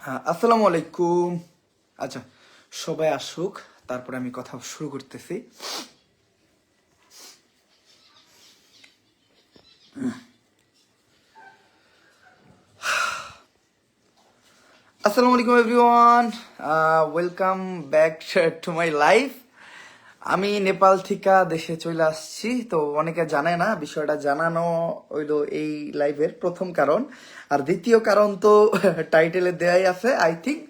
হ্যাঁ, আসসালামু আলাইকুম। আচ্ছা, সবাই আসুক, তারপরে আমি কথা শুরু করতেছি। আসসালামু আলাইকুম everyone, welcome back to my life. আমি নেপাল থেকে দেশে চলে আসছি, তো অনেকে জানে না, বিষয়টা জানানো হইলো এই লাইভের প্রথম কারণ। আর দ্বিতীয় কারণ তো টাইটেলে দেয়াই আছে, আই থিঙ্ক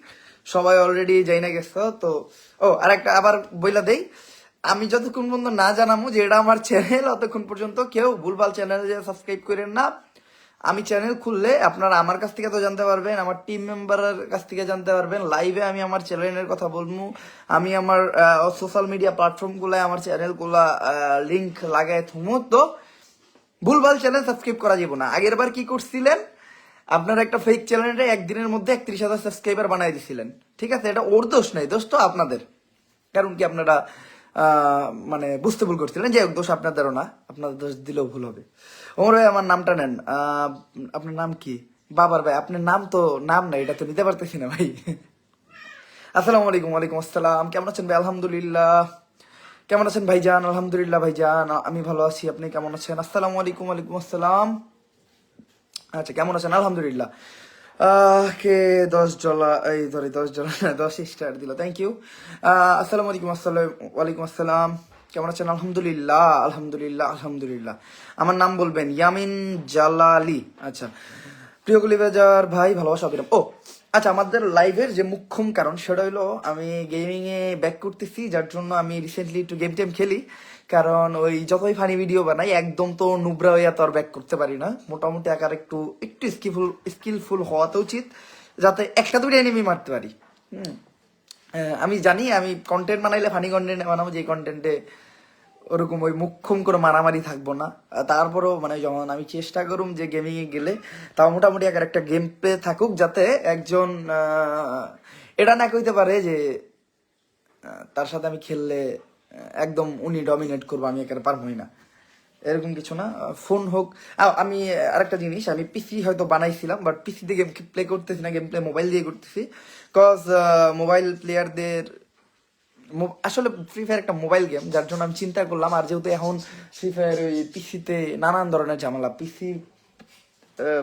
সবাই অলরেডি জাইনা গেছো তো। ও, আর একটা আবার বইলা দেই, আমি যতক্ষণ পর্যন্ত না জানামু যে এটা আমার চ্যানেল, অতক্ষণ পর্যন্ত কেউ ভুলভাল চ্যানেল যে সাবস্ক্রাইব করেন না। আমি চ্যানেল খুললে আপনারা আমার কাছ থেকে তো জানতে পারবেন, আমার টিম মেম্বারের কাছ থেকে জানতে পারবেন, লাইভে আমি আমার চ্যানেলের কথা বলবো, আমি আমার সোশ্যাল মিডিয়া প্ল্যাটফর্ম গুলায় আমার চ্যানেল গুলা লিঙ্ক লাগাই থুমু। তো ভুলভাল চ্যানেল সাবস্ক্রাইব করা যাবে না। আগের বার কি করছিলেন, আপনারা একটা ফেক চ্যানেলে একদিনের মধ্যে 31,000 সাবস্ক্রাইবার বানাই দিছিলেন। ঠিক আছে, এটা ওর দোষ নাই, দোষ তো আপনাদের। কারণ কি আপনারা মানে বুঝতে ভুল করছিলেন, যে দোষ আপনাদেরও না, আপনাদের দোষ দিলেও ভুল হবে। ওমর ভাই, আমার নামটা নেন। আপনার নাম কি? বাবার ভাই, আপনার নাম তো নাম নাই, এটা তো নিতে পারতেছি না ভাই। আসসালামু আলাইকুম। ওয়ালাইকুম আসসালাম। কেমন আছেন ভাই? আলহামদুলিল্লাহ। কেমন আছেন ভাইজান? আলহামদুলিল্লাহ ভাইজান, আমি ভালো আছি। আপনি কেমন আছেন? আসসালামু আলাইকুম। ওয়ালাইকুম আসসালাম। আচ্ছা, কেমন আছেন? আলহামদুলিল্লাহ। কে 10 ডলার, এই ধরে 10 ডলার না, 10 স্টার দিল, থ্যাংক ইউ। আসসালামু আলাইকুম। ওয়ালাইকুম আসসালাম। কেমন আছেন? আলহামদুলিল্লাহ, আলহামদুলিল্লাহ, আলহামদুলিল্লাহ। আমার নাম বলবেন, ইয়ামিন জালালি। আচ্ছা, প্রিয় কলিবাজার ভাই, ভালোবাসা অবিরাম। ও আচ্ছা, আমাদের লাইভের যে মুখ্যম কারণ সেটা হলো আমি গেমিং এ ব্যাক করতেছি, যার জন্য আমি রিসেন্টলি একটু গেম টেম খেলি। কারণ ওই যতই ফানি ভিডিও বানাই, একদম তো নুবরা হইয়া তো আর ব্যাক করতে পারি না। মোটামুটি আকার একটু একটু স্কিলফুল হওয়া তো উচিত, যাতে একটা দুটো এনিমি মারতে পারি। হুম। আমি জানি আমি কন্টেন্ট বানাইলে ফানি কন্টেন্ট বানাবো, যে কন্টেন্টে ওরকম ওই মুখ্যম করে মারামারি থাকবো না। তারপরেও মানে যখন আমি চেষ্টা করুম যে গেমিং এ গেলে তাও মোটামুটি আকার একটা গেম প্লে থাকুক, যাতে একজন এটা না কইতে পারে যে তার সাথে আমি খেললে একদম উনি ডমিনেট করবো, আমি একেবারে পারবোই না, এরকম কিছু না। ফোন হোক। আমি আরেকটা জিনিস, আমি পিসি হয়তো বানাইছিলাম, বাট পিসি দিয়ে গেম প্লে করতেছি না, গেম প্লে মোবাইল দিয়ে করতেছি। কজ মোবাইল প্লেয়ারদের আসলে ফ্রি ফায়ার একটা মোবাইল গেম, যার জন্য আমি চিন্তা করলাম। আর যেহেতু এখন ফ্রি ফায়ার ওই পিসিতে নানান ধরনের ঝামেলা,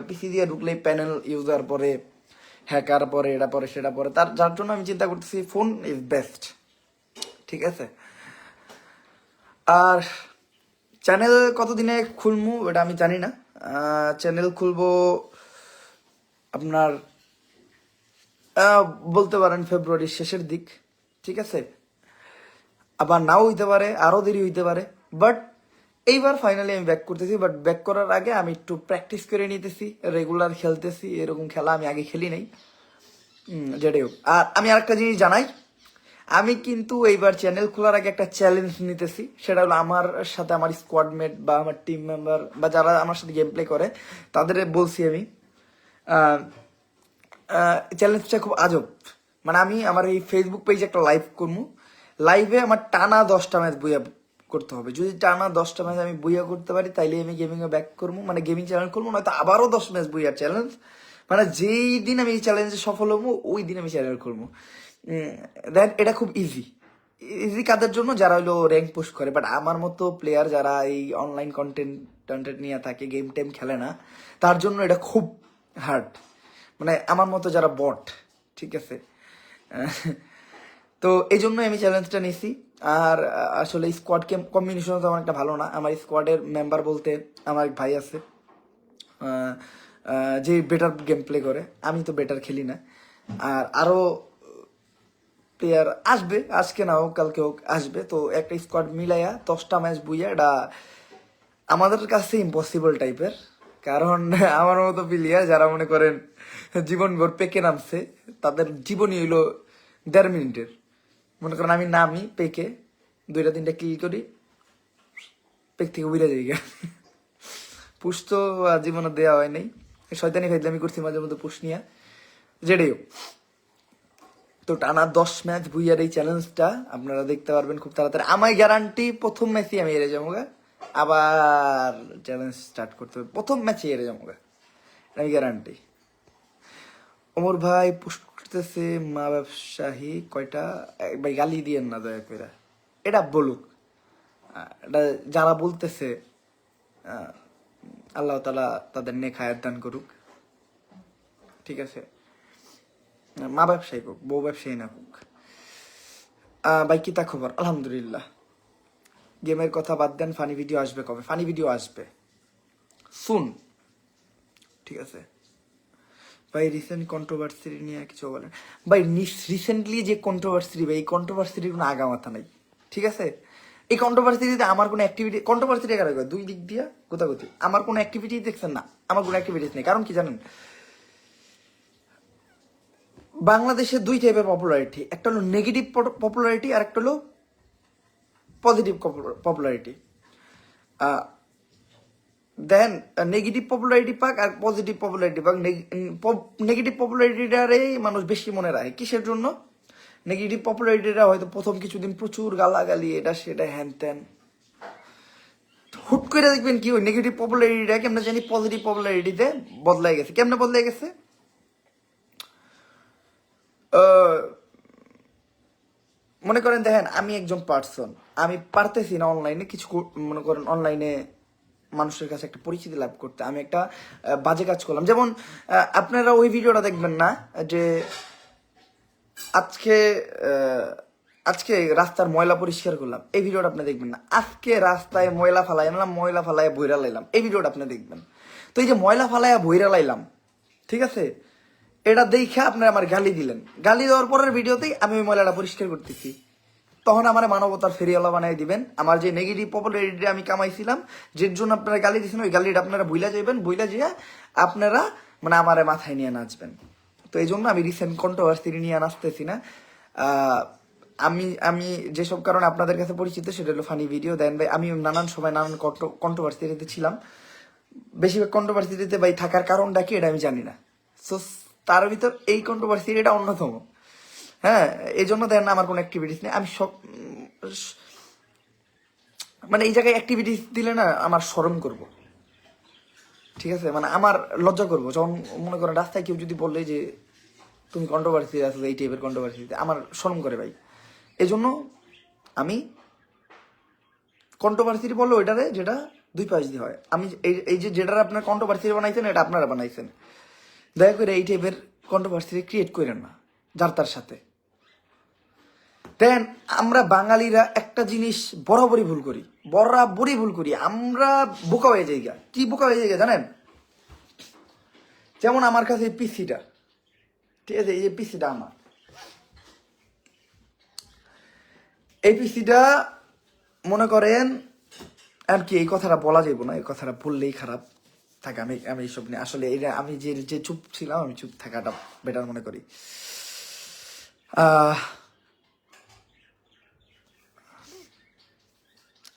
পিসি দিয়ে ঢুকলে প্যানেল ইউজার পরে, হ্যাকার পরে, এটা পরে সেটা পরে, যার জন্য আমি চিন্তা করতেছি ফোন ইজ বেস্ট। ঠিক আছে। আর চ্যানেল কতদিনে খুলবো এটা আমি জানি না। চ্যানেল খুলবো আপনার আহ, বলতে পারেন ফেব্রুয়ারির শেষের দিক। ঠিক আছে, আবার নাও হইতে পারে, আরো দেরি হইতে পারে। বাট এইবার ফাইনালি আমি ব্যাক করতেছি। বাট ব্যাক করার আগে আমি একটু প্র্যাকটিস করে নিতেছি, রেগুলার খেলতেছি, এরকম খেলা আমি আগে খেলি নাই। যেটাই হোক, আর আমি আরেকটা জিনিস জানাই, আমি কিন্তু এইবার চ্যানেল খোলার আগে একটা চ্যালেঞ্জ নিতেছি। সেটা হলো আমার সাথে আমার স্কোয়াডমেট বা আমার টিম মেম্বার বা যারা আমার সাথে গেম প্লে করে, তাদের বলছি আমি, চ্যালেঞ্জটা খুব আজব। মানে আমি আমার এই ফেসবুক পেজে একটা লাইভ করবো, লাইভে আমার টানা 10টা ম্যাচ বইয়া করতে হবে। যদি টানা 10টা ম্যাচ আমি বইয়া করতে পারি, তাইলে আমি গেমিং এ ব্যাক করবো, মানে গেমিং চ্যানেল করবো, নয়তো আবারও 10 ম্যাচ বইয়ার চ্যালেঞ্জ। মানে যেই দিন আমি এই চ্যালেঞ্জে সফল হবো, ওই দিন আমি চ্যানেল করবো। দেন এটা খুব ইজি। ইজি কাদের জন্য? যারা হলো র্যাঙ্ক পুশ করে। বাট আমার মতো প্লেয়ার যারা এই অনলাইন কন্টেন্ট টন্টেন্ট নিয়ে থাকে, গেম টেম খেলে না, তার জন্য এটা খুব হার্ড। মানে আমার মতো যারা বট, ঠিক আছে। তো এই জন্যই আমি চ্যালেঞ্জটা নিছি। আর আসলে স্কোয়াড কম্বিনেশন তো আমার একটা ভালো না। আমার স্কোয়াডের মেম্বার বলতে আমার এক ভাই আছে, যে বেটার গেম প্লে করে, আমি তো বেটার খেলি না। আর আরো প্লেয়ার আসবে, আজকে না হোক কালকে হোক আসবে। তো একটা স্কোয়াড মিলাইয়া 10টা ম্যাচ বুইয়া, এটা আমাদের কাছে ইম্পসিবল টাইপের। কারণ আমার মতো প্লেয়ার যারা মনে করেন জীবনভর পেকে নামছে, তাদের জীবনই হইলো 1.5 মিনিটের। মনে করেন আমি নামি পেকে, 2টা 3টা কিল করি, পেক থেকে উড়ে যাই গা। পুষ তো জীবনে দেওয়া হয় নাই, শয়তানি ফাইজলামি করছি মাঝে মধ্যে পুষ নিয়ে, যেটাই হোক। তো টানা 10 ম্যাচ ভুইয়ার এই চ্যালেঞ্জটা আপনারা দেখতে পারবেন খুব তাড়াতাড়ি। আমার গ্যারান্টি প্রথম ম্যাচই আমি হেরে যাবো গা। আবার চ্যালেঞ্জ স্টার্ট করতে হবে, প্রথম ম্যাচে হেরে যাবো গা, আমি গ্যারান্টি। ওমর ভাই পুশ করতেছে মা ব্যবসায়ী কয়টা ভাই গালি দিয়েন না দয়া করে, এটা বলুক। এটা যারা বলতেছে আল্লাহ তাআলা তাদের নেক হায়াত দান করুক, ঠিক আছে? মা ব্যবসায়ী হোক, বউ ব্যবসায়ী না হোক। ভাই কি তা খবর? আলহামদুলিল্লাহ। গেমের কথা বাদ দেন, ফানি ভিডিও আসবে কবে? ফানি ভিডিও আসবে সুন, ঠিক আছে ভাই? রিসেন্ট কন্ট্রোভার্সি নিয়ে কিছু বলেন ভাই। রিসেন্টলি যে কন্ট্রোভার্সি, ভাই এই কন্ট্রোভার্সির কোনো আগামাথা নাই, ঠিক আছে? এই কন্ট্রোভার্সিতে আমার কোনো অ্যাক্টিভিটি, কন্ট্রোভার্সিটা কারা করে? দুই দিক দিয়া গোতাগতি। আমার কোনো অ্যাক্টিভিটি দেখছেন না? আমার কোনো অ্যাক্টিভিটিস নেই। কারণ কি জানেন, বাংলাদেশে দুই টাইপের পপুলারিটি, একটা হলো নেগেটিভ পপুলারিটি আর একটা হলো পজিটিভ পপুলারিটি। দেন নেগেটিভ পপুলারিটি পাক আর পজিটিভ পপুলারিটি পাক। নেগেটিভ পপুলারিটিটারেই মানুষ বেশি মনে রাখে। কিসের জন্য? নেগেটিভ পপুলারিটিটা হয়তো প্রথম কিছুদিন প্রচুর গালাগালি, এটা সেটা হ্যান ত্যান, হুট করে দেখবেন কি ওই নেগেটিভ পপুলারিটিটা কেমন জানি পজিটিভ পপুলারিটিতে বদলাই গেছে। কেমনে বদলাই গেছে? মনে করেন দেখেন, আমি একজন পার্সন, আমি পারতেছি না অনলাইনে কিছু মনে করেন অনলাইনে মানুষের কাছে একটা পরিচিতি লাভ করতে, আমি একটা বাজে কাজ করলাম। যেমন আপনারা ওই ভিডিওটা দেখবেন না যে আজকে আজকে রাস্তার ময়লা পরিষ্কার করলাম, এই ভিডিওটা আপনি দেখবেন না। আজকে রাস্তায় ময়লা ফালাই আনলাম, ময়লা ফালাইয়া বইরা লাইলাম, এই ভিডিওটা আপনি দেখবেন। তো এই যে ময়লা ফালাইয়া বইরা লাইলাম, ঠিক আছে, এটা দেখে আপনারা আমার গালি দিলেন। গালি দেওয়ার পরের ভিডিওতেই আমি ওই ময়লাটা পরিষ্কার করতেছি, তখন আমার মানবতার ফেরিওয়ালা বানাই দিবেন। আমার যে নেগেটিভ পপুলারিটি আমি কামাইছিলাম, যের জন্য আপনারা গালি দিচ্ছেন, ওই গালিটা আপনারা ভুলা যাইবেন, ভুলা যাইয়া আপনারা মানে আমার মাথায় নিয়ে নাচবেন। তো এই জন্য আমি রিসেন্ট কন্ট্রোভার্সি নিয়ে নাচতেছি না। আমি আমি যেসব কারণে আপনাদের কাছে পরিচিত সেটা হলো ফানি ভিডিও। দেন ভাই আমি নানান সময় নানান কন্ট্রোভার্সিতে ছিলাম। বেশিরভাগ কন্ট্রোভার্সিতে ভাই থাকার কারণটা কি এটা আমি জানি না। সো তার ভিতর এই কন্ট্রোভার্সি এটা অন্যতম। হ্যাঁ, এই জন্য দেন না আমার কোনো অ্যাক্টিভিটিস নেই। আমি সব মানে এই জায়গায় অ্যাক্টিভিটিস দিলে না আমার শরম করব, ঠিক আছে? মানে আমার লজ্জা করবো যখন মনে করেন রাস্তায় কেউ যদি বললে যে তুমি কন্ট্রোভার্সি আসলে এই টাইপের কন্ট্রোভার্সিতে, আমার শরম করে ভাই। এই জন্য আমি কন্ট্রোভার্সি বললো ওইটারে যেটা দুই পাশ দিয়ে হয়। আমি এই যে যেটা আপনার কন্ট্রোভার্সি বানাইছেন এটা আপনারা বানাইছেন, দয়া করে এই টাইপের কন্ট্রোভার্সি ক্রিয়েট করেন না যার তার সাথে। দেন আমরা বাঙালিরা একটা জিনিস বরাবরই ভুল করি, বরাবরই ভুল করি। আমরা বোকা হয়ে যাই। কি বোকা হয়ে যাই জানেন? যেমন আমার কাছে এই পিসিটা, ঠিক আছে, এই যে পিসিটা আমার, এই পিসিটা মনে করেন আর কি, এই কথাটা বলা যাইব না, এই কথাটা বললেই খারাপ থাকে। আমি এইসব নিয়ে আসলে এটা আমি যে চুপ ছিলাম, আমি চুপ থাকাটা বেটার মনে করি।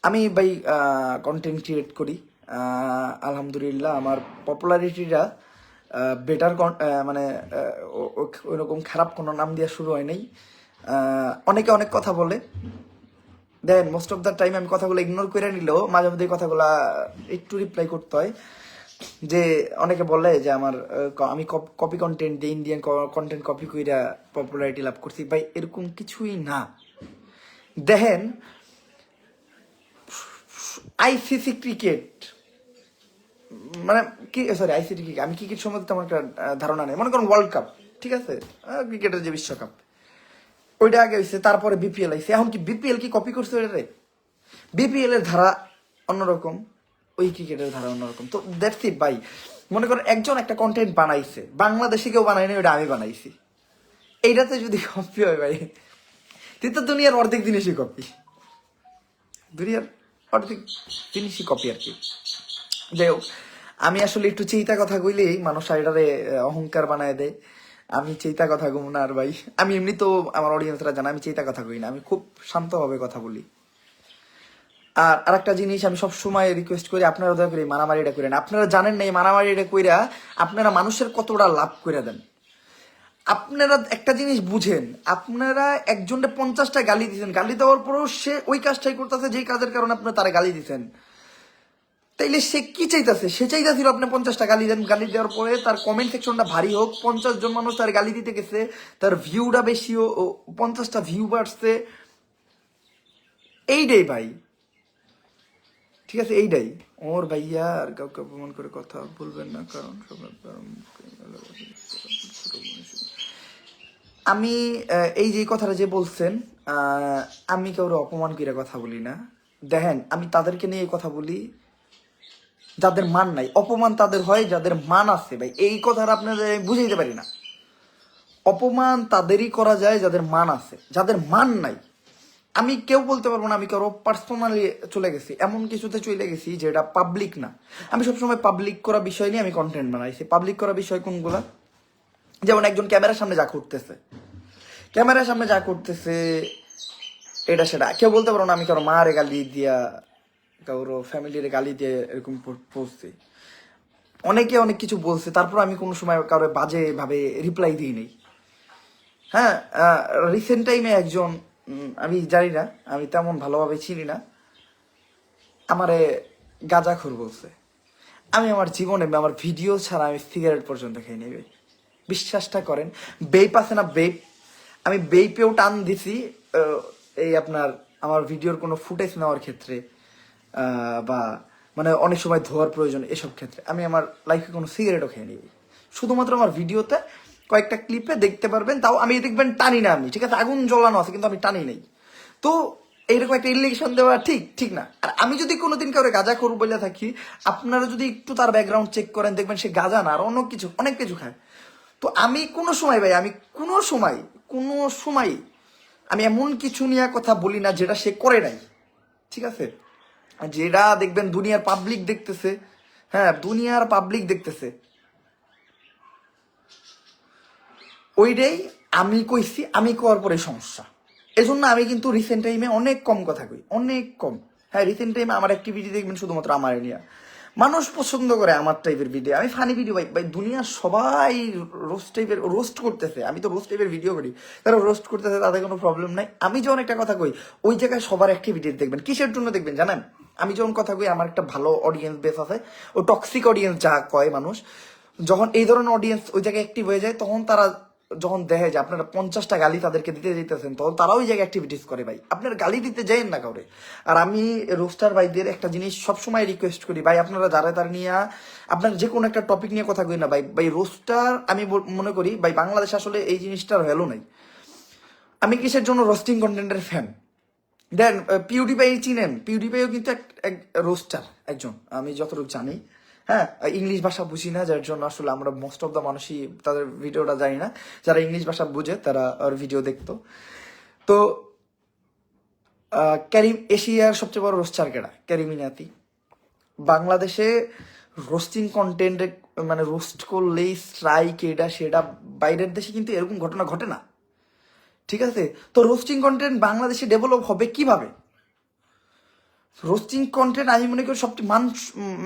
আমি ভাই কন্টেন্ট ক্রিয়েট করি, আলহামদুলিল্লাহ। আমার পপুলারিটিটা বেটার, মানে ওইরকম খারাপ কোনো নাম দিয়ে শুরু হয় নাই। অনেকে অনেক কথা বলে, দেন মোস্ট অফ দ্য টাইম আমি কথাগুলো ইগনোর করে নিলেও মাঝে মধ্যে কথাগুলো একটু রিপ্লাই করতে হয়। যে অনেকে বলে যে আমার আমি কপি কন্টেন্ট দিয়ে ইন্ডিয়ান কন্টেন্ট কপি কইরা পপুলারিটি লাভ করছি। ভাই এরকম কিছুই না। দেখেন আইসিসি ক্রিকেট মানে কি, সরি আইসিসি ক্রিকেট, আমি ক্রিকেট সম্বন্ধে তেমন একটা ধারণা নেই। মনে করুন ওয়ার্ল্ড কাপ, ঠিক আছে, ক্রিকেটের যে বিশ্বকাপ, ওইটা আগে হয়েছে, তারপরে বিপিএল আইছে। এখন কি বিপিএল কি কপি করছে ওইটারে? বিপিএল এর ধারা অন্যরকম, ওই ক্রিকেটের ধারা অন্যরকম। তো দ্যাটস ইট ভাই। মনে করেন একজন একটা কন্টেন্ট বানাইছে, বাংলাদেশে কেউ বানায়নি, ওইটা আমি বানাইছি, এইটাতে যদি কপি হয় ভাই, তুই তো দুনিয়ার অর্ধেক জিনিসই কপি, দুনিয়ার অর্ধেক জিনিসই কপি আর কি। যাই হোক, আমি আসলে একটু চিন্তা কথা কইলেই মানুষ এটারে অহংকার বানায় দেয়। আমি চিন্তা কথা কম না আর ভাই। আমি এমনি তো আমার অডিয়েন্সরা জানে আমি চিন্তা কথা কই না, আমি খুব শান্তভাবে কথা বলি। আর আরেকটা জিনিস আমি সবসময় রিকোয়েস্ট করি, আপনারা দয়া করে মারামারিটা করেন। আপনারা জানেন না এই মারামারিটা কইরা আপনারা মানুষের কতটা লাভ করে দেন। আপনারা একটা জিনিস বুঝেন, আপনারা একজনকে 50টা গালি দিচ্ছেন, গালি দেওয়ার পরেও সে ওই কাজটাই করতেছে যেই কাজের কারণে আপনারা তারা গালি দিচ্ছেন। তাইলে সে কি চাইতেছে? সে চাইতেছিল আপনি 50টা গালি দেন, গালি দেওয়ার পরে তার কমেন্ট সেকশনটা ভারী হোক, 50 জন মানুষ তার গালি দিতে গেছে, তার ভিউটা বেশি, 50টা ভিউ বাড়ছে, এইটাই ভাই। ঠিক আছে, এইটাই। ওর ভাইয়া আর কাউকে অপমান করে কথা বলবেন না, কারণ আমি এই যে কথাটা যে বলছেন, আমি কাউরে অপমান করে কথা বলি না। দেখেন, আমি তাদেরকে নিয়ে কথা বলি যাদের মান নাই। অপমান তাদের হয় যাদের মান আছে ভাই, এই কথাটা আপনাদের বুঝাইতে পারি না। অপমান তাদেরই করা যায় যাদের মান আছে, যাদের মান নাই। আমি কেউ বলতে পারবো না আমি কারো পার্সোনালি চলে গেছি, এমন কিছুতে চলে গেছি যেটা পাবলিক না। আমি সবসময় পাবলিক করা বিষয় নিয়ে আমি কন্টেন্ট বানাইছি। পাবলিক করা বিষয় কোনগুলা? যেমন একজন ক্যামেরার সামনে যা করতেছে, ক্যামেরার সামনে যা করতেছে এটা সেটা কেউ বলতে পারো না আমি কারো মারে গালি দিয়া, কারো ফ্যামিলির গালি দিয়ে এরকম পড়ছি। অনেকে অনেক কিছু বলছে, তারপর আমি কোনো সময় কারো বাজে ভাবে রিপ্লাই দিই নেই। হ্যাঁ, রিসেন্ট টাইমে একজন, আমি জানি না, আমি তেমন ভালোভাবে চিনি না, আমারে গাঁজাখোর বলছে। আমি আমার জীবনে আমার ভিডিও ছাড়া আমি সিগারেট পর্যন্ত খেয়ে নেবে, বিশ্বাসটা করেন। বেপ আছে না, বেপ, আমি বেপেও টান দিছি। এই আপনার আমার ভিডিওর কোনো ফুটেজ নেওয়ার ক্ষেত্রে, বা মানে অনেক সময় ধোয়ার প্রয়োজন, এসব ক্ষেত্রে আমি আমার লাইফে কোনো সিগারেটও খেয়ে নিই। শুধুমাত্র আমার ভিডিওতে কয়েকটা ক্লিপে দেখতে পারবেন, তাও আমি দেখবেন টানি না আমি, ঠিক আছে, আগুন জ্বলানো আছে কিন্তু আমি টানি নেই। তো এইরকম একটা ইলিগেশন দেওয়া ঠিক ঠিক না। আর আমি যদি কোনোদিন কাউরে গাঁজা করবো বলে থাকি, আপনারা যদি একটু তার ব্যাকগ্রাউন্ড চেক করেন দেখবেন সে গাঁজা না আর অন্য কিছু, অনেক কিছু খায়। তো আমি কোনো সময় ভাই, আমি কোনো সময় আমি এমন কিছু নিয়ে কথা বলি না যেটা সে করে নাই, ঠিক আছে। যেটা দেখবেন দুনিয়ার পাবলিক দেখতেছে, হ্যাঁ দুনিয়ার পাবলিক দেখতেছে, ওইটাই আমি কইছি, আমি করার পরে সমস্যা। এজন্য আমি কিন্তু রিসেন্ট টাইমে অনেক কম কথা কই, অনেক কম। হ্যাঁ, রিসেন্ট টাইমে আমার অ্যাক্টিভিটি দেখবেন শুধুমাত্র আমার নিয়ে। মানুষ পছন্দ করে আমার টাইপের ভিডিও, আমি ফানি ভিডিও। ভাই ভাই দুনিয়ার সবাই রোস্ট টাইপের রোস্ট করতেছে, আমি তো রোস্ট টাইপের ভিডিও করি, তারা রোস্ট করতেছে, তাদের কোনো প্রবলেম নাই। আমি যখন একটা কথা কই, ওই জায়গায় সবার অ্যাক্টিভিটি দেখবেন। কিসের জন্য দেখবেন জানেন? আমি যখন কথা কই আমার একটা ভালো অডিয়েন্স বেস আছে, ও টক্সিক অডিয়েন্স যা কয় মানুষ, যখন এই ধরনের অডিয়েন্স ওই জায়গায় অ্যাক্টিভ হয়ে যায়, তখন তারা যখন দেখে যে আপনারা 50টা গালি তাদেরকে দিতে দিতেছেন, তখন তারাও ওই জায়গায় অ্যাক্টিভিটিস করে। ভাই আপনার গালি দিতে যাইেন না কাউরে। আর আমি রোস্টার ভাইদের একটা জিনিস সবসময় রিকোয়েস্ট করি, ভাই আপনারা যারা তার নিয়ে আপনার যে কোনো একটা টপিক নিয়ে কথা কই না ভাই, ভাই রোস্টার আমি মনে করি ভাই বাংলাদেশে আসলে এই জিনিসটার ভ্যালু নাই। আমি কিসের জন্য রোস্টিং কন্টেন্টের ফ্যান? দেন পিউডিপাই চিনেন, পিউডিপাইও কিন্তু এক রোস্টার একজন, আমি যতটুকু জানি। হ্যাঁ, ইংলিশ ভাষা বুঝি না, যার জন্য আসলে আমরা মোস্ট অফ দ্য মানুষই তাদের ভিডিওটা জানি না। যারা ইংলিশ ভাষা বুঝে তারা ওর ভিডিও দেখতো। তো ক্যারিম এশিয়ার সবচেয়ে বড় রোস্টার কেডা? ক্যারিমিনাতি। বাংলাদেশে রোস্টিং কন্টেন্ট মানে রোস্ট করলেই স্ট্রাইক, এটা সেটা, বাইরের দেশে কিন্তু এরকম ঘটনা ঘটে না, ঠিক আছে। তো রোস্টিং কন্টেন্ট বাংলাদেশে ডেভেলপ হবে কিভাবে? রোস্টিং কন্টেন্ট আমি মনে করি সবচেয়ে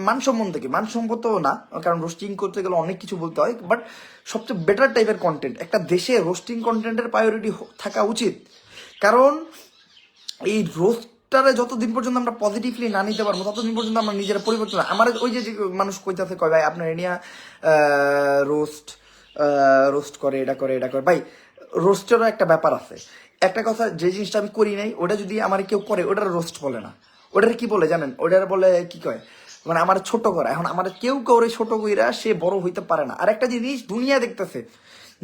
মানসম্মত থেকে, মানসম্মত না, কারণ রোস্টিং করতে গেলে অনেক কিছু বলতে হয়, বাট সবচেয়ে বেটার টাইপের কন্টেন্ট একটা দেশে রোস্টিং কন্টেন্টের প্রায়োরিটি থাকা উচিত। কারণ এই রোস্টারে যতদিন পর্যন্ত আমরা পজিটিভলি না নিতে পারবো, ততদিন পর্যন্ত আমরা নিজেরা পরিবর্তন। আমার ওই যে মানুষ কইতাছে, কয় ভাই আপনার এনিয়া রোস্ট রোস্ট করে, এটা করে, এটা করে। ভাই রোস্টেরও একটা ব্যাপার আছে। একটা কথা, যে জিনিসটা আমি করি নাই ওটা যদি আমার কেউ করে, ওটার রোস্ট বলে না, ওটার কি বলে জানেন? ওটার বলে কি কয়, মানে আমার ছোট করা। এখন আমার কেউ কাউরে ছোট কইরা সে বড় হইতে পারে না। আর একটা জিনিস দুনিয়া দেখতেছে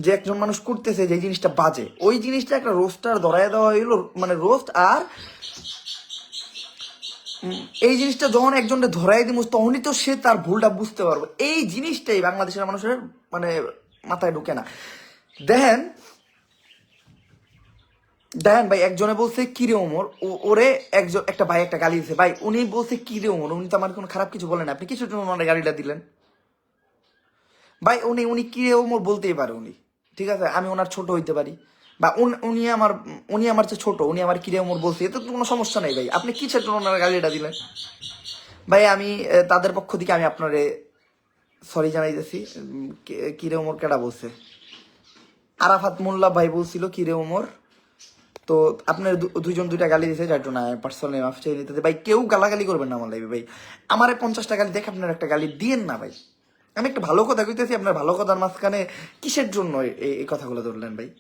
যে একজন মানুষ করতেছে যে জিনিসটা বাজে, ওই জিনিসটা একটা রোস্টার ধরাই দেওয়া হইলো, মানে রোস্ট। আর এই জিনিসটা যখন একজনকে ধরাই দিব তখনই তো সে তার ভুলটা বুঝতে পারবে। এই জিনিসটাই বাংলাদেশের মানুষের মানে মাথায় ঢুকে না। দেখেন দেখেন ভাই, একজনে বলছে কিরে ওমর, ওরে একজন একটা ভাই একটা গালি দিছে, ভাই উনি বলছে কিরে ওমর, উনি তো আমার কোনো খারাপ কিছু বলেন, আপনি কিছু জন্য ওনার গালিটা দিলেন? ভাই উনি উনি কিরে ওমর বলতেই পারে উনি, ঠিক আছে, আমি ওনার ছোট হইতে পারি, বা উনি আমার চেয়ে ছোট, উনি আমার কিরে ওমর বলছে, এতে তো কোনো সমস্যা নেই। ভাই আপনি কিসের জন্য ওনার গালিটা দিলেন? ভাই আমি তাদের পক্ষ থেকে আমি আপনারে সরি জানাইতেছি। কিরে ওমর কেডা বলছে? আরাফাত মোল্লা ভাই বলছিল কিরে ওমর, তো আপনার দুইজন দুইটা গালি দিছে, যার জন্য পার্সোনালি মাফ চাই নিতে। ভাই কেউ গালাগালি করবেন না আমার লাইভে ভাই। আমারে 50টা গালি দেখে আপনার একটা গালি দিয়েন না ভাই। আমি একটা ভালো কথা কইতেছি, আপনার ভালো কথার মাঝখানে কিসের জন্য এই কথাগুলো ধরলেন ভাই?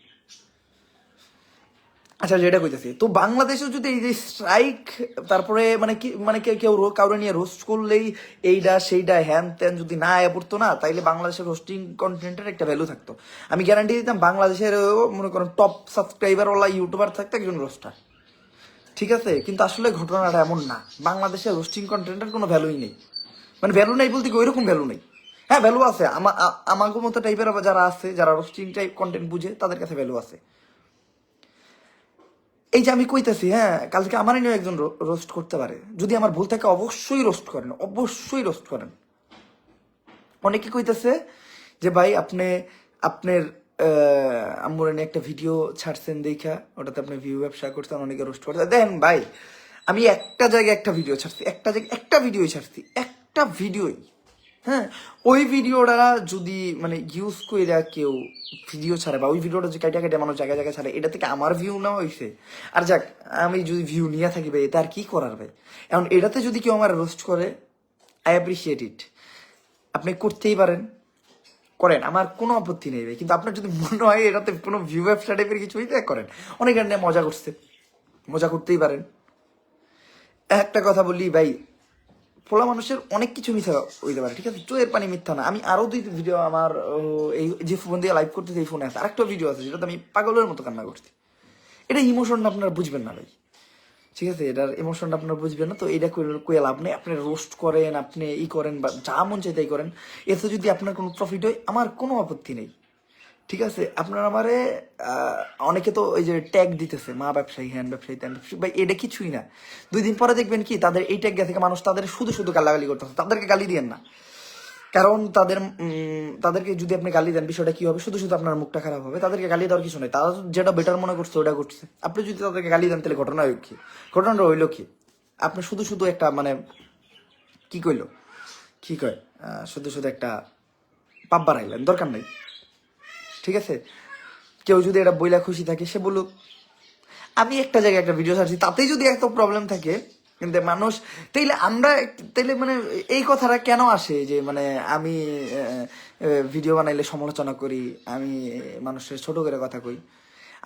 আচ্ছা, যেটা কইতেছি, তো বাংলাদেশে যদি এই যে স্ট্রাইক, তারপরে মানে কি মানে কেউ কাউরে নিয়ে রোস্ট করলেই এইটা সেইটা হ্যান ত্যান যদি না আয়া পড়তো না, তাইলে বাংলাদেশের রোস্টিং কন্টেন্টের একটা ভ্যালু থাকতো। আমি গ্যারান্টি দিতাম বাংলাদেশের মনে করেন টপ সাবস্ক্রাইবারওয়ালা ইউটিউবার থাকতো একজন রোস্টার, ঠিক আছে? কিন্তু আসলে ঘটনাটা এমন না, বাংলাদেশের রোস্টিং কন্টেন্টের কোনো ভ্যালুই নেই। মানে ভ্যালু নেই বলতে কি ওইরকম ভ্যালু নেই। হ্যাঁ, ভ্যালু আছে, আমাকে মতো টাইপের যারা আছে, যারা রোস্টিং টাইপ কন্টেন্ট বুঝে, তাদের কাছে ভ্যালু আছে। এই যে আমি কইতাছি, হ্যাঁ, কালকে আমার নিয়েও একজন রোস্ট করতে পারে, যদি আমার ভুল থাকে অবশ্যই রোস্ট করেন, অবশ্যই রোস্ট করেন। অনেকে কইতেছে যে ভাই আপনি আপনার আম্মুর নিয়ে একটা ভিডিও ছাড়ছেন দেখা ওটাতে আপনি ভিউ ব্যবসা করছেন, অনেকে রোস্ট করতে দেন। ভাই আমি একটা জায়গায় একটা ভিডিও ছাড়ছি, একটা জায়গায় একটা ভিডিওই ছাড়ছি, একটা ভিডিওই। হ্যাঁ, ওই ভিডিওটা যদি মানে ইউজ কইরা কেউ ভিডিও ছাড়ে, বা ওই ভিডিওটা যে কাটা কাটা মানুষ জায়গায় জায়গায় ছাড়ে, এটা থেকে আমার ভিউ নেওয়া হয়েছে। আর যাক, আমি যদি ভিউ নিয়ে থাকি ভাই, এটা আর কি করার ভাই? এখন এটাতে যদি কেউ আমার রোস্ট করে, আই অ্যাপ্রিসিয়েট ইট। আপনি করতেই পারেন, করেন, আমার কোনো আপত্তি নেই ভাই। কিন্তু আপনার যদি মনে হয় এটাতে কোনো ভিউ ব্যবসা টাইপের কিছু হইতে, করেন। অনেক গান নিয়ে মজা করছে, মজা করতেই পারেন। একটা কথা বললি ভাই, পোলা মানুষের অনেক কিছু মিথ্যা হইতে পারে, ঠিক আছে? চোয়ের পানি মিথ্যা না। আমি আরো দুই ভিডিও আমার এই যে ফোন দিয়ে লাইভ করতেছি, এই ফোনে আছে আরেকটা ভিডিও আছে যেটাতে আমি পাগলের মতো কান্না করছি। এটা ইমোশন আপনারা বুঝবেন না ভাই, ঠিক আছে? এটার ইমোশনটা আপনারা বুঝবেন না, তো এটা কয়ে লাভ নেই। আপনি রোস্ট করেন, আপনি ই করেন, বা যা মন চাই তাই করেন, এতে যদি আপনার কোনো প্রফিট হয়, আমার কোনো আপত্তি নেই, ঠিক আছে? আপনার আমারে অনেকে তো ওই যে ট্যাগ দিতেছে, মা ব্যবসায়ী, হ্যান ব্যবসায়ী, ত্যান ব্যবসায়ী, ভাই এটা কিছুই না। 2 দিন পরে দেখবেন কি তাদের এই ট্যাগ থেকে মানুষ তাদের শুধু শুধু গালাগালি করতেছে। তাদেরকে গালি দিয়েন না, কারণ তাদেরকে যদি আপনি গালি দেন, বিষয়টা কি হবে? শুধু শুধু আপনার মুখটা খারাপ হবে। তাদেরকে গালি দেওয়ার কিছু নেই, তারা যেটা বেটার মনে করছে ওটা করছে। আপনি যদি তাদেরকে গালি দেন, তাহলে ঘটনা হইল কি? ঘটনাটা হইলো কি? আপনি শুধু শুধু একটা মানে কি কইলো, কি কয়, শুধু শুধু একটা পাপ বাড়াইলেন, দরকার নাই, ঠিক আছে? কেউ যদি এটা বইলা খুশি থাকে, সে বলুক। আমি একটা জায়গায় একটা ভিডিও ছাড়ছি, তাতেই যদি এত প্রবলেম থাকে, কিন্তু মানুষ, তাইলে মানে এই কথাটা কেন আসে যে মানে আমি ভিডিও বানাইলে সমালোচনা করি, আমি মানুষের ছোট করে কথা কই?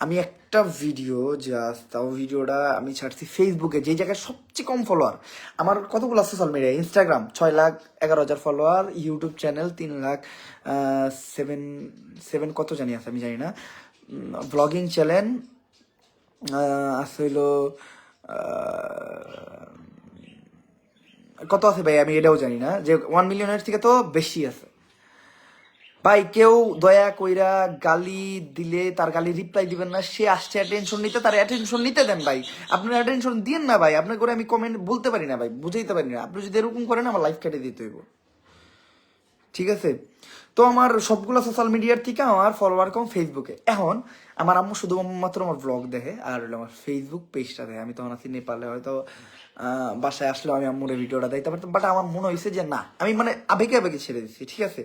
আমি একটা ভিডিও জাস্ট, তাও ভিডিওটা আমি ছাড়ছি ফেসবুকে, যে জায়গায় সবচেয়ে কম ফলোয়ার। আমার কতগুলো social media, Instagram 6,11,000 follower, YouTube channel 3,07 কত জানি আছে, আমি জানি না। ব্লগিং চ্যানেল আছে হইলো কত আছে ভাই, আমি এটাও জানি না, যে 1 মিলিয়নের থেকে তো বেশি আছে। ভাই কেউ দয়া কইরা গালি দিলে তার গালি রিপ্লাই দিবেন না। সে আসছে অ্যাটেনশন নিতে, তার অ্যাটেনশন নিতে দেন ভাই। আপনার অ্যাটেনশন দিয়েন না ভাই। আপনার করে আমি কমেন্ট বলতে পারি না ভাই, বুঝাইতে পারি না। আপনি যদি এরকম করেন, আমার লাইফ কেটে দিতে হইব, ঠিক আছে? তো আমার সবগুলো সোশ্যাল মিডিয়ার থেকে আমার ফলোয়ার কম ফেসবুকে। এখন আমার আম্মু শুধুমাত্র আমার ব্লগ দেখে, আর হলো আমার ফেসবুক পেজটা দেখে। আমি তখন আছি নেপালে, হয়তো বাসায় আসলে আমি আম্মুর ভিডিওটা দেখতে পারতাম, বাট আমার মনে হয়েছে যে না, আমি মানে আবেগে আবেগে ছেড়ে দিচ্ছি, ঠিক আছে?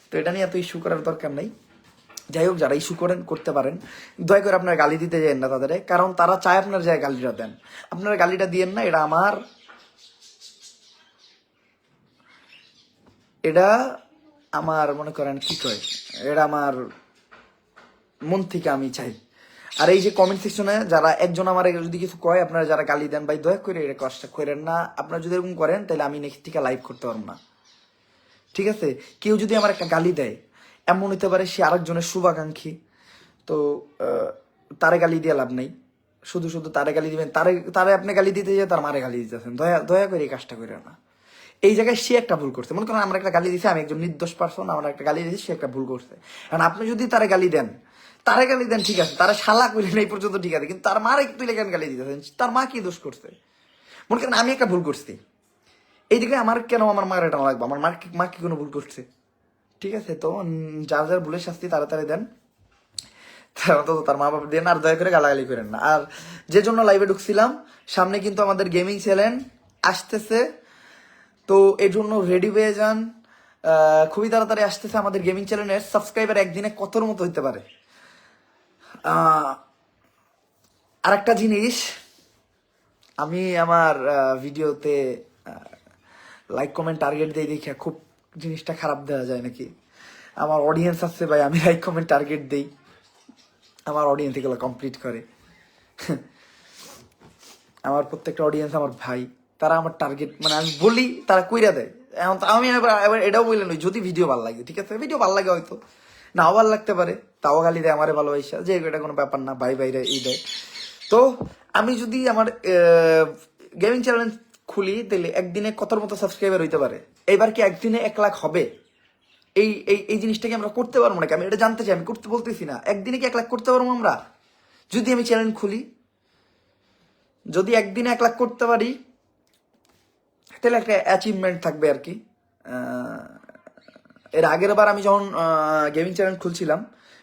তো এটা নিয়ে এত ইস্যু করার দরকার নাই। যাই হোক, যারা ইস্যু করেন করতে পারেন, দয়া করে আপনার গালি দিতে যান না তাদের, কারণ তারা চায় আপনার যায় গালিটা দেন। আপনারা গালিটা দিয়েন না, এটা আমার মনে করেন কি কয়, এটা আমার মন থেকে আমি চাই। আর এই যে কমেন্ট সেকশনে যারা একজন আমার যদি কিছু কয়, আপনারা যারা গালি দেন, ভাই দয়া করে এটা কষ্টটা করেন না। আপনারা যদি এরকম করেন, তাহলে আমি নেক্সট থেকে লাইভ করতে পারবো না, ঠিক আছে? কেউ যদি আমার একটা গালি দেয়, এমন হতে পারে সে আরেকজনের শুভাকাঙ্ক্ষী, তো তারে গালি দিয়ে লাভ নেই। শুধু শুধু তারে গালি দিবেন, তারে আপনি গালি দিতে যায়, তার মারে গালি দিতেছেন। দয়া দয়া করে এই কাজটা করে না। এই জায়গায় সে একটা ভুল করছে, মনে করেন আমরা একটা গালি দিছি, আমি একজন নির্দোষ পারসন, আমরা একটা গালি দিয়েছি, সে একটা ভুল করছে। কারণ আপনি যদি তারে গালি দেন, ঠিক আছে, তারা শালা কইলেন এই পর্যন্ত ঠিক আছে, কিন্তু তার মারে তুই কেন গালি দিতেছেন? তার মা কি দোষ করছে? মনে করেন আমি একটা ভুল করছি, এই দিকে আমার কেন আমার মার এটা লাগবে? আমার মা কি কোনো ভুল করছে? ঠিক আছে? তো যার যার ভুলের শাস্তি তাড়াতাড়ি দেন, তার মা বাবা দেন, আর দয়া করে গালাগালি করেন না। আর যে জন্য লাইভে ঢুকছিলাম, সামনে কিন্তু আমাদের গেমিং চ্যানেল আসতেছে, তো এর জন্য রেডি হয়ে যান। খুবই তাড়াতাড়ি আসতেছে আমাদের গেমিং চ্যানেলের সাবস্ক্রাইবার একদিনে কতর মতো হইতে পারে, আর একটা জিনিস, আমি আমার ভিডিওতে লাইক কমেন্ট টার্গেট দিয়ে দেখে খুব জিনিসটা খারাপ দেওয়া যায় নাকি। আমার অডিয়েন্স আছে ভাই, আমি লাইক কমেন্ট টার্গেট দেই, আমার অডিয়েন্স এগুলো কমপ্লিট করে। আমার প্রত্যেকটা অডিয়েন্স আমার ভাই, তারা আমার টার্গেট, মানে আমি বলি তারা কইরা দেয়। এখন আমি এবার এটাও বললেন, যদি ভিডিও ভালো লাগে, ঠিক আছে, ভিডিও ভালো লাগে, হয়তো নাও ভালো লাগতে পারে, তাও গালি দেয় আমারে ভালোবাসা, যে এটা কোনো ব্যাপার না, ভাই ভাইরা এই দেয়। তো আমি যদি আমার গেমিং চ্যানেল খুলি, তাহলে একদিনে কতর মতো সাবস্ক্রাইবার হইতে পারে? এইবার কি একদিনে 1 লাখ হবে? এই এই এই জিনিসটাকে আমরা করতে পারবো নাকি? আমি এটা জানতে চাই, আমি করতে বলতেছি না। একদিনে কি 1 লাখ করতে পারবো আমরা যদি আমি চ্যানেল খুলি? যদি একদিনে 1 লাখ করতে পারি, তাহলে একটা অ্যাচিভমেন্ট থাকবে আর কি। এর আগের বার আমি যখন গেমিং চ্যানেল খুলছিলাম,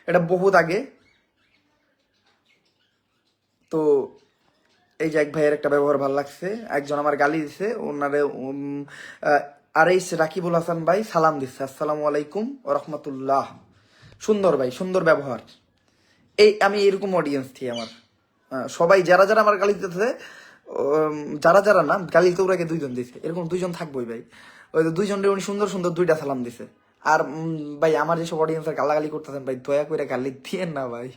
এটা বহুত আগে, তো এই যে এক ভাইয়ের একটা ব্যবহার ভালো লাগছে, একজন আমার গালি দিছে, ওনারে আরেইস রাকিবুল হাসান ভাই সালাম দিচ্ছে, আসসালামু আলাইকুম ও রহমতুল্লাহ। সুন্দর ভাই, সুন্দর ব্যবহার। এই আমি এরকম অডিয়েন্স থি আমার। সবাই যারা যারা আমার গালি দিতেছে, যারা যারা না গালি তো ওরাকে 2 জন দিছে, এরকম 2 জন থাকবোই ভাই। ওই 2 জনের উনি সুন্দর সুন্দর 2টা সালাম দিছে। আর ভাই আমার যেসব অডিয়েন্সের গালাগালি করতেছেন ভাই, দয়া করে গালি দিয়েন না ভাই।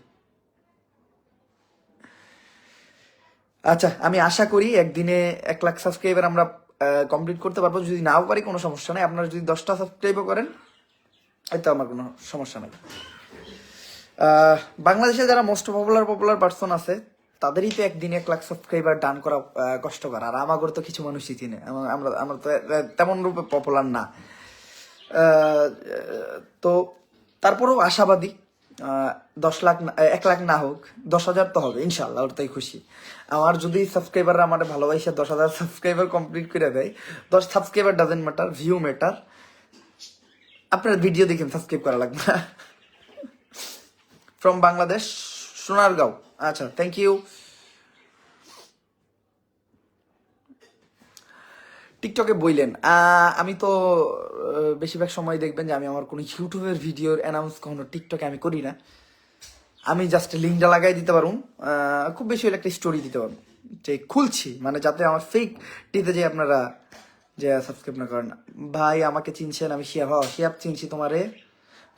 আচ্ছা, আমি আশা করি একদিনে 1 লাখ সাবস্ক্রাইবার আমরা কমপ্লিট করতে পারবো। যদি নাও পারি কোনো সমস্যা নাই, আপনারা যদি 10টা সাবস্ক্রাইবও করেন, এতে আমার কোনো সমস্যা নাই। আহ, বাংলাদেশে যারা মোস্ট পপুলার পার্সন আছে, তাদেরই তো একদিনে 1 লাখ সাবস্ক্রাইবার ডান করা কষ্টকর। আর আমাদের তো কিছু মানুষই চিনে, আমরা আমরা তো তেমন রূপে পপুলার না। আহ, তো তারপরেও আশাবাদী, 10 লাখ 1 লাখ না হোক, 10,000 তো হবে ইনশাল্লাহ, ওর তাই খুশি। আমার যদি সাবস্ক্রাইবাররা আমার ভালোবাসে 10,000 সাবস্ক্রাইবার কমপ্লিট করে দেয়, 10 subscriber doesn't matter, view matter. আপনার ভিডিও দেখেন, সাবস্ক্রাইব করা লাগবে না। ফ্রম বাংলাদেশ, সোনারগাঁও। আচ্ছা, থ্যাংক ইউ। টিকটকে বইলেন, আমি তো বেশিরভাগ সময় দেখবেন যে আমি আমার কোনো ইউটিউবের ভিডিওর অ্যানাউন্স কখনো টিকটকে আমি করি না। আমি জাস্ট লিঙ্কটা লাগাই দিতে পারুম, খুব বেশি হলে একটা স্টোরি দিতে পারবো যে খুলছি, মানে যাতে আমার ফেক দিতে যে আপনারা যে সাবস্ক্রাইব না করেন। ভাই আমাকে চিনছেন, আমি শিয়াব, শিয়াব চিনছি তোমারে।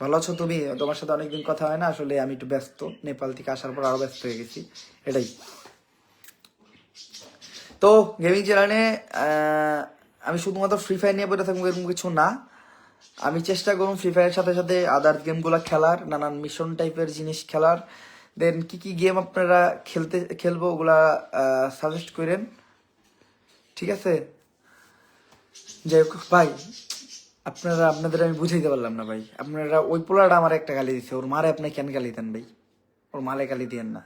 ভালো আছো তুমি? তোমার সাথে অনেকদিন কথা হয় না, আসলে আমি একটু ব্যস্ত, নেপাল থেকে আসার পর আরো ব্যস্ত হয়ে গেছি, এটাই। তো গেমিং চ্যানেলে আমি শুধুমাত্র ফ্রি ফায়ার নিয়ে বসে থাকবো এরকম কিছু না। আমি চেষ্টা করুন ফ্রি ফায়ারের সাথে সাথে আদার গেমগুলো খেলার, নানান মিশন টাইপের জিনিস খেলার। দেন কি কি গেম আপনারা খেলবো ওগুলা সাজেস্ট করেন, ঠিক আছে? যাই হোক ভাই, আপনাদের আমি বুঝাইতে পারলাম না ভাই। আপনারা ওই পোলাটা আমার একটা গালি দিচ্ছে, ওর মারে আপনি কেন গালি দেন ভাই? ওর মালে গালি দিয়েন না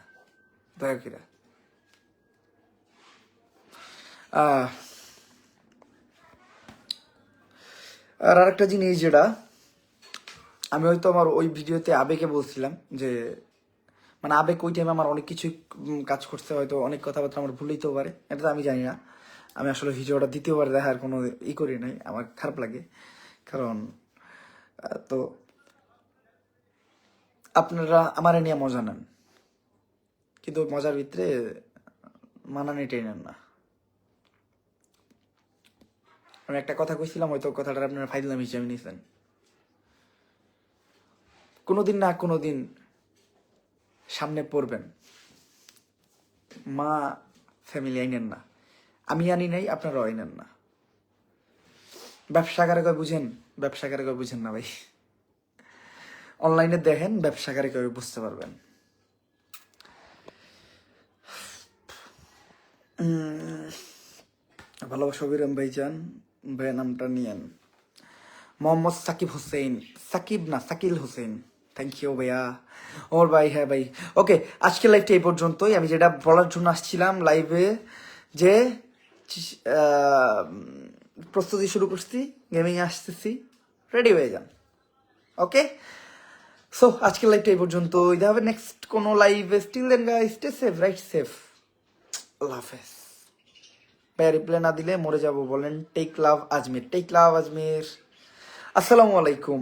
দয়া করে। আহ, আর আরেকটা জিনিস যেটা আমি হয়তো আমার ওই ভিডিওতে আবেগে বলছিলাম যে, মানে আবেগ ওই টাইমে আমার অনেক কিছু কাজ করছে, হয়তো অনেক কথাবার্তা আমার ভুল হইতেও পারে, এটা তো আমি জানি না। আমি আসলে ভিডিওটা দ্বিতীয়বার দেখার কোনো করি নাই, আমার খারাপ লাগে। কারণ তো আপনারা আমারে নিয়ে মজা নেন, কিন্তু ওই মজার ভিতরে মানানি টেনেন না। আমি একটা কথা কইছিলাম, হয়তো কথাটা আপনারা ফাইজলাম হিসেবে নিয়েছেন। কোনোদিন না কোনোদিন সামনে পড়বেন, মা ফ্যামিলি আইনেন না, আমি আনি নাই, আপনারাও আইনেন না। ব্যবসাকারে কয় বুঝেন, ব্যবসাকারে কয় বুঝেন না ভাই। অনলাইনে দেখেন, ব্যবসাকারে কয় বুঝতে পারবেন। ভালোবাসা বিরাম ভাইজান, ভাইয়ের নামটা নিয়েন। মোহাম্মদ সাকিব হোসেন, সাকিব না সাকিল হোসেন, থ্যাংক ইউ ভাইয়া। ওর ভাই, হ্যাঁ ভাই। ওকে, আজকের লাইভটা এই পর্যন্তই। আমি যেটা বলার জন্য আসছিলাম লাইভে, যে আহ, প্রস্তুতি শুরু করছি, গেমিং আসতেছি, রেডি হয়ে যান। ওকে, সো আজকের লাইভটা এই পর্যন্তই। দেখা হবে নেক্সট কোনো লাইভে। Still then guys, stay safe, right safe, আল্লাহ হাফেজ। ভাইয়া রিপ্লাই না দিলে মরে যাবো বলেন। Take love Azmir, take love Azmir. আসসালামু আলাইকুম।